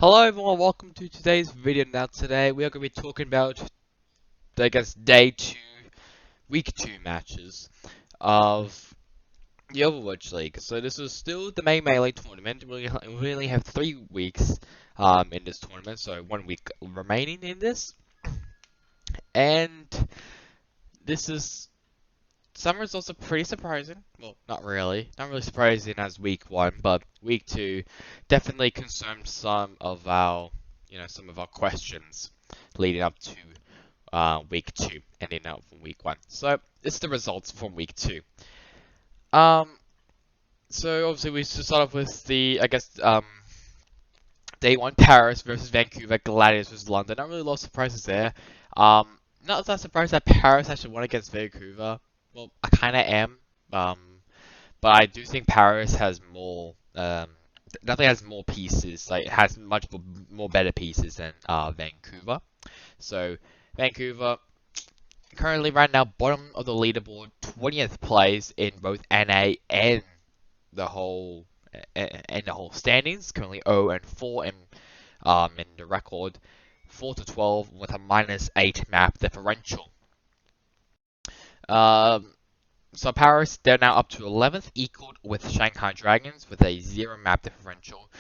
Hello everyone, welcome to today's video. Now today we are going to be talking about, I guess, day 2, week 2 matches of the Overwatch League. So this is still the main Melee tournament. We only have 3 weeks in this tournament, so 1 week remaining in this. And this is, some results are pretty surprising. Well, not really surprising as week 1, but week 2 definitely confirmed some of our questions leading up to week 2, ending out from week 1. So it's the results from week 2. So obviously we should start off with the, day 1 Paris versus Vancouver, Gladiators versus London. Not really a lot of surprises there. Not that surprised that Paris actually won against Vancouver. Well, I kind of am. But I do think Paris has more. Definitely has more pieces. Like, it has much more better pieces than Vancouver. So Vancouver currently right now bottom of the leaderboard, 20th place in both NA and the whole standings. Currently 0-4 in the record, 4-12 with a -8 map differential. So Paris, they're now up to 11th, equaled with Shanghai Dragons with a 0 map differential.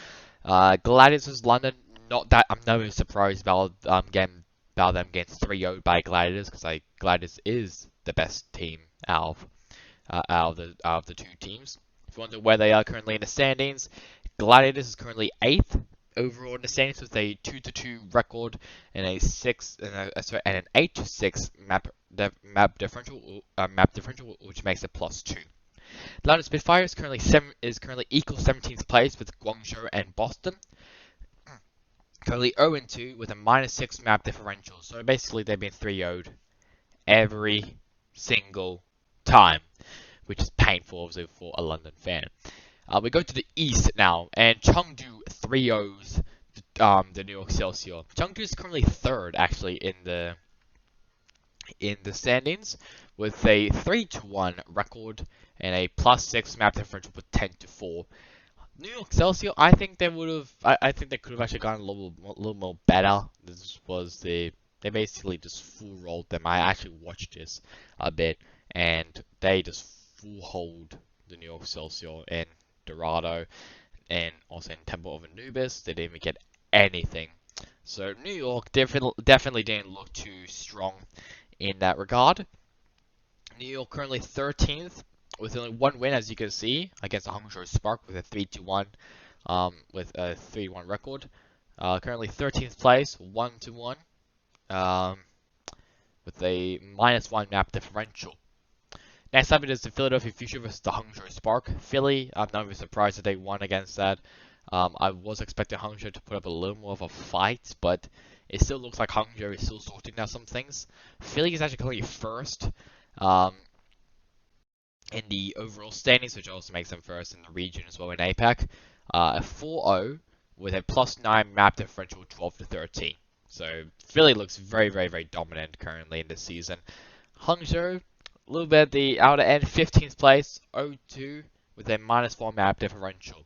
Gladiators London, I'm not really surprised about them getting 3-0'd by Gladiators, because Gladiators is the best team out of the two teams. If you wonder where they are currently in the standings, Gladiators is currently 8th overall in the standings with a 2-2 record and an 8-6 map differential, which makes it +2. London Spitfire is currently equal 17th place with Guangzhou and Boston. Currently 0-2 with a -6 map differential. So basically they've been 3-0'd every single time, which is painful obviously for a London fan. We go to the east now, and Chengdu 3-0's the New York Excelsior. Chengdu is currently 3rd actually in the standings with a 3-1 record and a +6 map differential with 10-4. New York Excelsior, I think they could have actually gotten a little more better. They basically just full rolled them. I actually watched this a bit, and they just full hold the New York Excelsior in Dorado, and also in Temple of Anubis. They didn't even get anything. So New York definitely didn't look too strong in that regard. New York currently 13th with only 1 win, as you can see, against the Hangzhou Spark with a 3-1 with a 3-1 record. Currently 13th place, 1-1 with a -1 map differential. Next up, it is the Philadelphia Future versus the Hangzhou Spark. Philly, I'm not really surprised that they won against that. I was expecting Hangzhou to put up a little more of a fight, but it still looks like Hangzhou is still sorting out some things. Philly is actually currently 1st in the overall standings, which also makes them 1st in the region as well in APAC. A 4-0 with a +9 map differential, 12-13. So Philly looks very dominant currently in this season. Hangzhou, a little bit at the outer end, 15th place, 0-2 with a -4 map differential.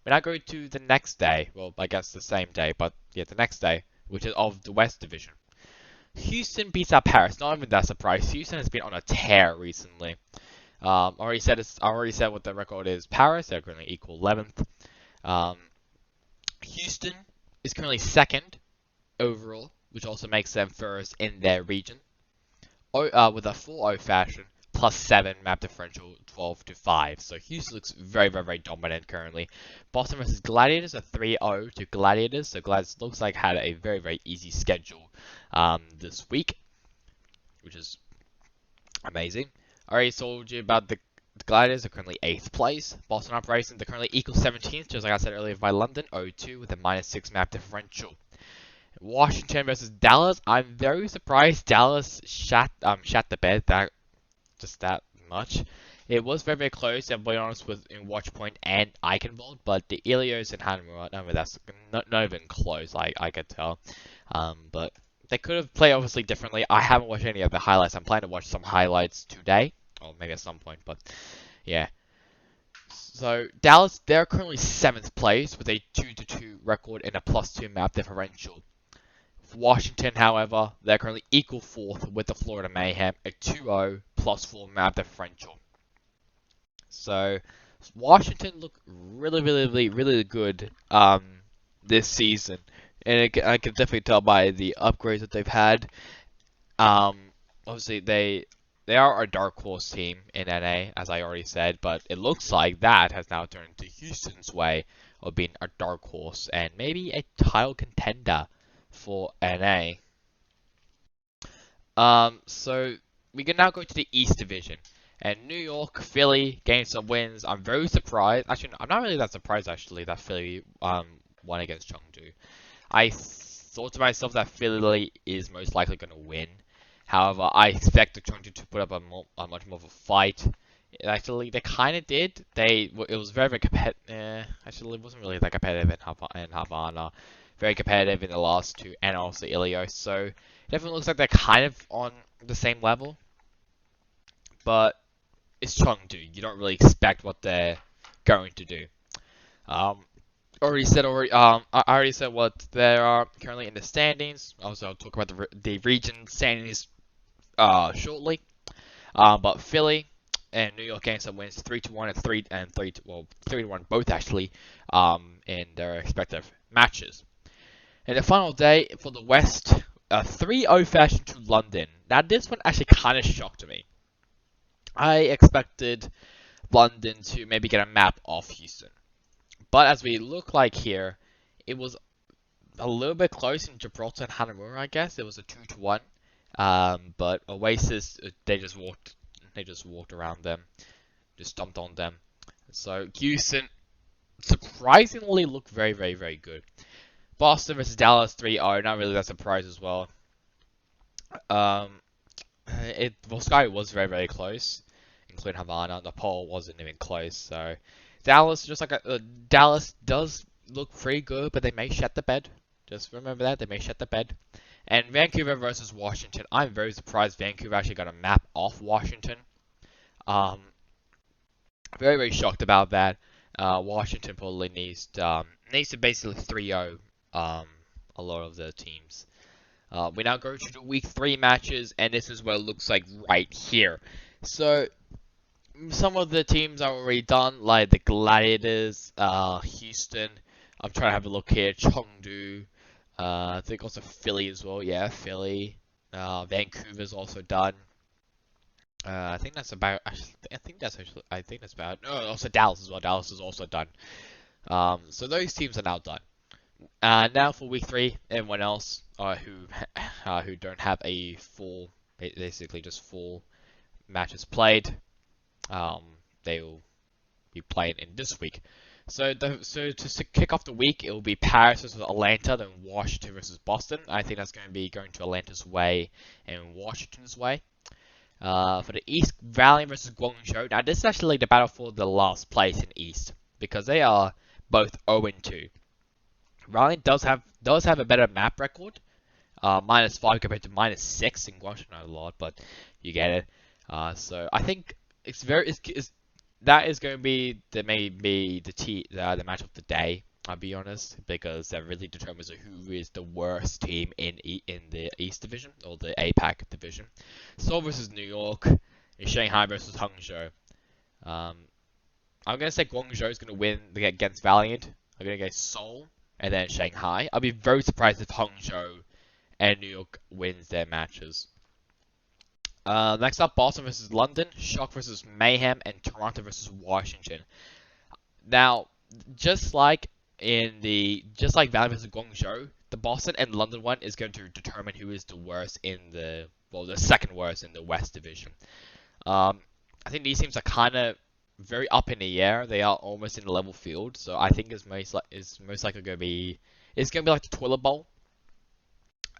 When I go to the next day, well, I guess the same day, but yeah, the next day, which is of the West Division, Houston beats out Paris. Not even that surprised. Houston has been on a tear recently. I already said what the record is. Paris, they're currently equal 11th. Houston is currently 2nd overall, which also makes them 1st in their region. With a 4-0 fashion, +7 map differential, 12-5. So Houston looks very dominant currently. Boston versus Gladiators, a 3-0 to Gladiators. So Gladiators looks like had a very easy schedule this week, which is amazing. I already told you about the Gladiators are currently 8th place. Boston Uprising, they're currently equal 17th, just like I said earlier, by London, 0-2 with a -6 map differential. Washington versus Dallas. I'm very surprised Dallas shat the bed that much. It was very close, and to be honest, in Watchpoint and Eichenwald, but the Ilios and Hanamura, that's not even close. I could tell. But they could have played obviously differently. I haven't watched any of the highlights. I'm planning to watch some highlights today, or maybe at some point. But yeah. So Dallas, they're currently 7th place with a 2-2 record and a +2 map differential. Washington, however, they're currently equal 4th with the Florida Mayhem, a 2-0 +4 map differential. So Washington look really good this season, and I can definitely tell by the upgrades that they've had. Um, Obviously they are a dark horse team in NA, as I already said, but it looks like that has now turned to Houston's way of being a dark horse and maybe a title contender for NA. So we can now go to the East Division. And New York, Philly gained some wins. I'm very surprised. Actually, I'm not really that surprised actually that Philly won against Chengdu. I thought to myself that Philly is most likely going to win. However, I expect the Chengdu to put up a much more of a fight. Actually, they kind of did. It was very competitive. Actually, it wasn't really that competitive in Havana. Very competitive in the last two, and also Ilios. So it definitely looks like they're kind of on the same level. But it's Chengdu. You don't really expect what they're going to do. I already said what they are currently in the standings. Also, I'll talk about the region standings shortly. But Philly and New York gained some wins, 3-1 and 3-1 both actually, in their respective matches. And the final day for the West, a 3-0 fashion to London. Now this one actually kind of shocked me. I expected London to maybe get a map off Houston. But as we look like here, it was a little bit close in Gibraltar and Hanamura, I guess. It was a 2-1. But Oasis, they just walked around them, just stomped on them. So Houston surprisingly looked very good. Boston versus Dallas 3-0, not really that surprise as well. Sky was very close, including Havana. The poll wasn't even close, so Dallas Dallas does look pretty good, but they may shut the bed. Just remember that they may shut the bed. And Vancouver versus Washington. I'm very surprised Vancouver actually got a map off Washington. Very shocked about that. Washington probably needs to basically 3-0 a lot of the teams. We now go to the week 3 matches, and this is what it looks like right here. So some of the teams are already done, like the Gladiators, Houston. I'm trying to have a look here. Chengdu. I think also Philly as well. Yeah, Philly. Vancouver's also done. I think that's about. I think that's about. No, also Dallas as well. Dallas is also done. So those teams are now done. Now for week 3, everyone else who don't have a full, basically just full matches played, they will be playing in this week. So to kick off the week, it will be Paris versus Atlanta, then Washington versus Boston. I think that's going to be going to Atlanta's way and Washington's way. For the East, Valiant versus Guangzhou. Now this is actually the battle for the last place in East because they are both 0-2. Valiant does have a better map record, -5 compared to -6 in Guangzhou. Not a lot, but you get it. So I think that is going to be the match of the day. I'll be honest, because that really determines who is the worst team in the East Division or the APAC Division. Seoul versus New York, and Shanghai versus Hangzhou. I'm gonna say Guangzhou is gonna win against Valiant. I'm gonna go Seoul and then Shanghai. I'll be very surprised if Hangzhou and New York wins their matches. Next up, Boston versus London, Shock versus Mayhem, and Toronto versus Washington. Now, just like Valley versus Guangzhou, the Boston and London one is going to determine who is the worst the second worst in the West Division. I think these teams are kind of very up in the air. They are almost in a level field, so I think it's most likely going to be like the Toilet Bowl.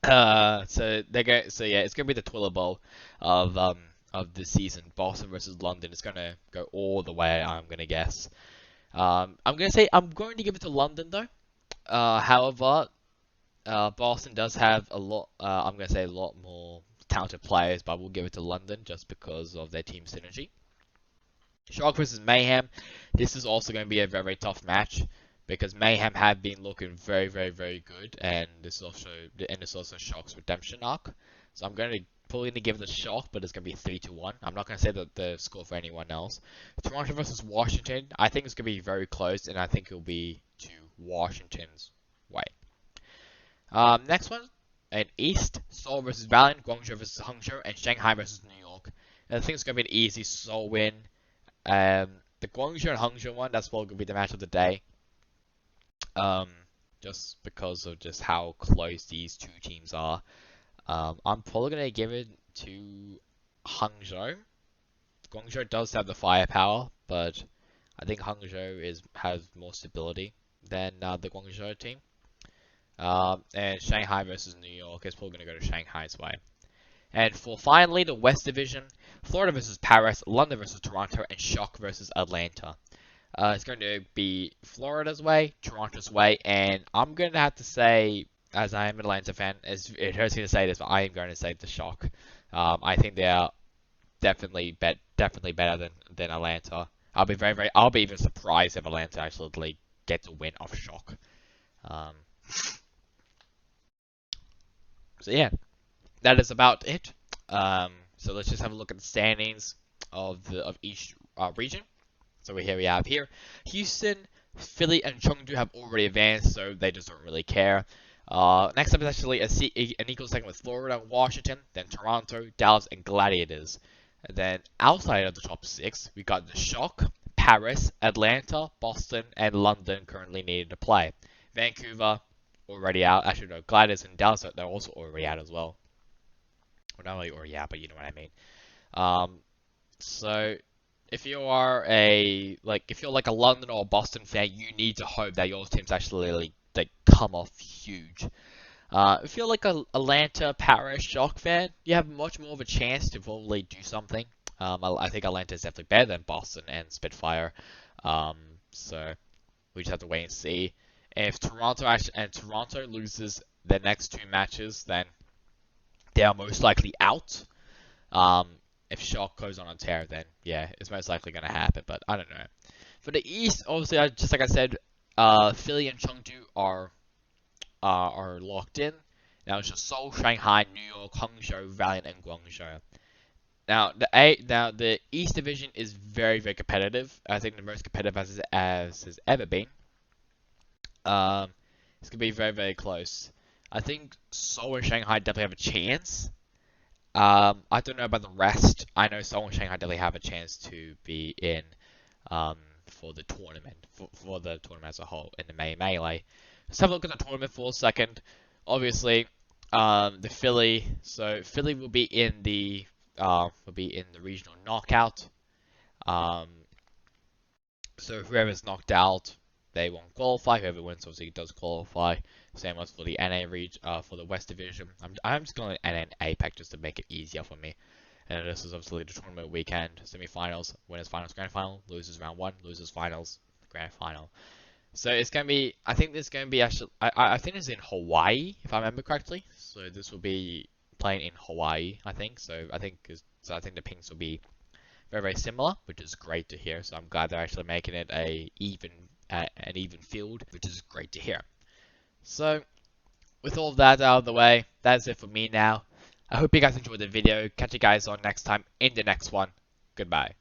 So yeah, it's gonna be the Twiller Bowl of this season. Boston versus London. It's gonna go all the way. I'm gonna guess. I'm going to give it to London though. However, Boston does have a lot. I'm gonna say a lot more talented players, but we'll give it to London just because of their team synergy. Shark versus Mayhem. This is also going to be a very, very tough match because Mayhem have been looking very, very, very good, and this is also Shark's redemption arc. So I'm going to probably going to give it a Shark, but it's going to be 3-1. I'm not going to say the score for anyone else. Toronto versus Washington. I think it's going to be very close, and I think it'll be to Washington's way. Next one, in East, Seoul versus Valiant, Guangzhou versus Hangzhou, and Shanghai versus New York. And I think it's going to be an easy Seoul win. The Guangzhou and Hangzhou one, that's probably going to be the match of the day. Just because of just how close these two teams are. I'm probably going to give it to Hangzhou. Guangzhou does have the firepower, but I think Hangzhou has more stability than the Guangzhou team. And Shanghai versus New York is probably going to go to Shanghai's way. And for finally, the West Division, Florida versus Paris, London versus Toronto, and Shock versus Atlanta. It's going to be Florida's way, Toronto's way, and I'm going to have to say, as I am an Atlanta fan, it hurts me to say this, but I am going to say the Shock. I think they are definitely better than Atlanta. I'll be even surprised if Atlanta actually gets a win off Shock. So yeah. That is about it. So let's just have a look at the standings of each region. So here we have Houston, Philly, and Chengdu have already advanced, so they just don't really care. Next up is actually an equal second with Florida, Washington, then Toronto, Dallas, and Gladiators. And then outside of the top 6, we got the Shock, Paris, Atlanta, Boston, and London currently needed to play. Vancouver already out. Actually, no, Gladiators and Dallas they're also already out as well. Well, not really already out, but you know what I mean. So if you are if you're like a London or a Boston fan, you need to hope that your teams actually come off huge. If you're like a Atlanta, Paris, Shock fan, you have much more of a chance to probably do something. I think Atlanta is definitely better than Boston and Spitfire. So we just have to wait and see. And if Toronto loses their next 2 matches, then they are most likely out. If Shock goes on a tear, then yeah, it's most likely going to happen, but I don't know. For the East, obviously, just like I said, Philly and Chengdu are locked in. Now it's just Seoul, Shanghai, New York, Hangzhou, Valiant, and Guangzhou. Now the East Division is very, very competitive. I think the most competitive as has ever been. It's gonna be very, very close. I think Seoul and Shanghai definitely have a chance. I don't know about the rest. I know Seoul and Shanghai definitely have a chance to be in for the tournament, for the tournament as a whole in the Melee. Let's have a look at the tournament for a second. Obviously, the Philly. So Philly will be in the regional knockout. So whoever's knocked out, they won't qualify. Whoever wins obviously does qualify. Same as for the NA region, for the West Division. I'm just going to NA APAC just to make it easier for me. And this is obviously the tournament weekend, semi-finals, winners finals, grand final, losers round 1, losers finals, grand final. So it's going to be, I think this is going to be actually, I think it's in Hawaii, if I remember correctly. So this will be playing in Hawaii, I think. So I think the pings will be very, very similar, which is great to hear. So I'm glad they're actually making it an even field, which is great to hear. So, with all of that out of the way, that's it for me now. I hope you guys enjoyed the video. Catch you guys on next time in the next one. Goodbye.